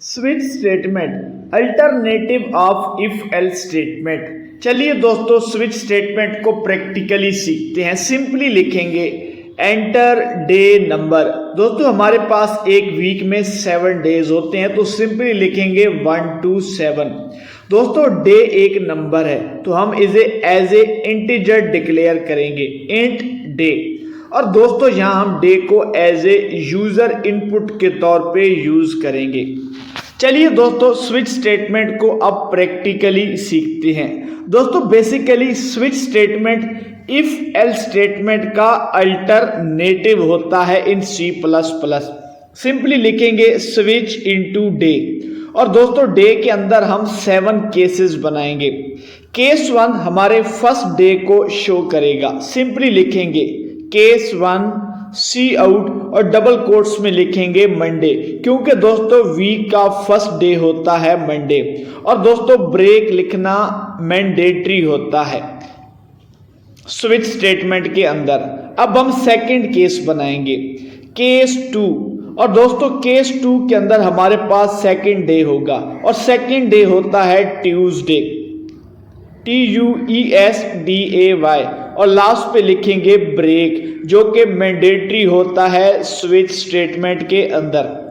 Switch statement alternative of if else statement. चलिए दोस्तों switch statement को प्रैक्टिकली सीखते हैं। सिंपली लिखेंगे एंटर डे नंबर। दोस्तों हमारे पास एक वीक में 7 डेज होते हैं तो सिंपली लिखेंगे 1 to 7। दोस्तों डे एक नंबर है तो हम इसे एज ए इंटीजर डिक्लेयर करेंगे इंट डे। और दोस्तों यहाँ हम डे को एज ए यूजर इनपुट के तौर पे यूज करेंगे। चलिए दोस्तों स्विच स्टेटमेंट को अब प्रैक्टिकली सीखते हैं। दोस्तों basically switch statement if else statement का अल्टरनेटिव होता है इन C++। सिंपली लिखेंगे स्विच इनटू डे। और दोस्तों डे के अंदर हम 7 केसेस बनाएंगे। केस 1 हमारे फर्स्ट डे को शो करेगा। सिंपली लिखेंगे केस 1 सी आउट और डबल कोट्स में लिखेंगे मंडे, क्योंकि दोस्तों वीक का फर्स्ट डे होता है मंडे। और दोस्तों ब्रेक लिखना मैंडेटरी होता है स्विच स्टेटमेंट के अंदर। अब हम सेकंड केस बनाएंगे केस 2। और दोस्तों केस 2 के अंदर हमारे पास सेकंड डे होगा और सेकंड डे होता है ट्यूसडे TUESDAY। और लास्ट पे लिखेंगे ब्रेक जो कि मैंडेटरी होता है स्विच स्टेटमेंट के अंदर।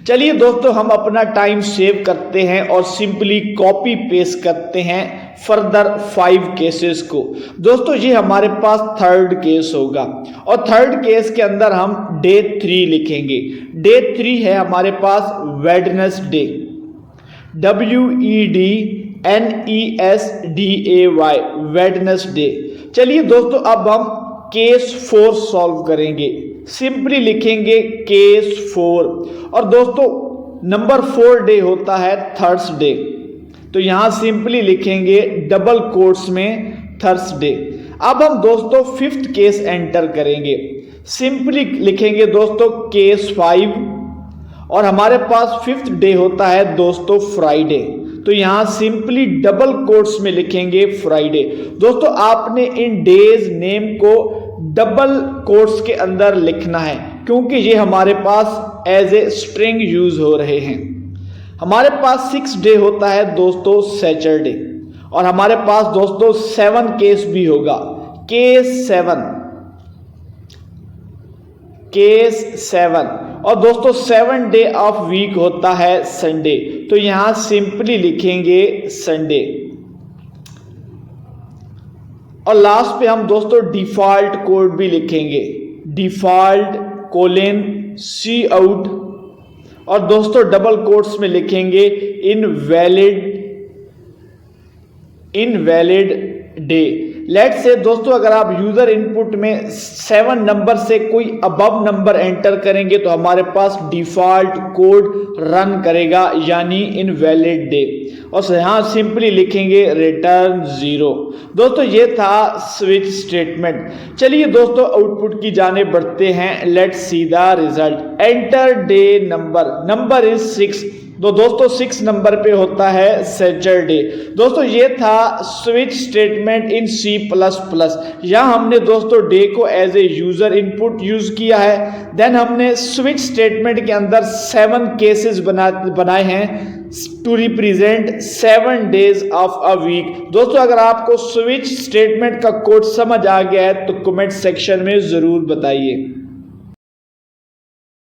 चलिए दोस्तों हम अपना टाइम सेव करते हैं और सिंपली कॉपी पेस्ट करते हैं फर्दर 5 केसेस को। दोस्तों ये हमारे पास थर्ड केस होगा और थर्ड केस के अंदर हम डे 3 लिखेंगे। डे 3 है हमारे पास वेडनेसडे WEDNESDAY वेडनेसडे। चलिए दोस्तों अब हम केस 4 सॉल्व करेंगे। सिंपली लिखेंगे केस 4। और दोस्तों नंबर 4 डे होता है थर्सडे, तो यहां सिंपली लिखेंगे डबल कोट्स में थर्सडे। अब हम दोस्तों 5th केस एंटर करेंगे। सिंपली लिखेंगे दोस्तों केस 5 और हमारे पास 5th डे होता है दोस्तों फ्राइडे, तो यहां सिंपली डबल कोट्स में लिखेंगे फ्राइडे। दोस्तों आपने इन डेज नेम को डबल कोट्स के अंदर लिखना है क्योंकि ये हमारे पास एज ए स्ट्रिंग यूज हो रहे हैं। हमारे पास 6 डे होता है दोस्तों सैटरडे और हमारे पास दोस्तों 7 केस भी होगा केस 7। और दोस्तों 7 डे ऑफ वीक होता है संडे, तो यहां सिंपली लिखेंगे संडे। और लास्ट पे हम दोस्तों डिफॉल्ट कोड भी लिखेंगे डिफॉल्ट कोलन सी आउट और दोस्तों डबल कोट्स में लिखेंगे इनवैलिड डे। लेट्स से दोस्तों अगर आप यूजर इनपुट में 7 नंबर से कोई अबव नंबर एंटर करेंगे तो हमारे पास डिफॉल्ट कोड रन करेगा यानी इनवैलिड डे। और यहां सिंपली लिखेंगे रिटर्न 0। दोस्तों ये था स्विच स्टेटमेंट। चलिए दोस्तों आउटपुट की जाने बढ़ते हैं। Let's see the result. Enter day number is 6। तो दोस्तों 6 नंबर पे होता है सैटरडे। दोस्तों ये था स्विच स्टेटमेंट इन C++। यहाँ हमने दोस्तों डे को as a user input use किया है। देन हमने स्विच स्टेटमेंट के अंदर 7 केसेस बनाए हैं to represent 7 days of a week. दोस्तों अगर आपको स्विच स्टेटमेंट का कोड समझ आ गया है तो कमेंट सेक्शन में जरूर बताइए।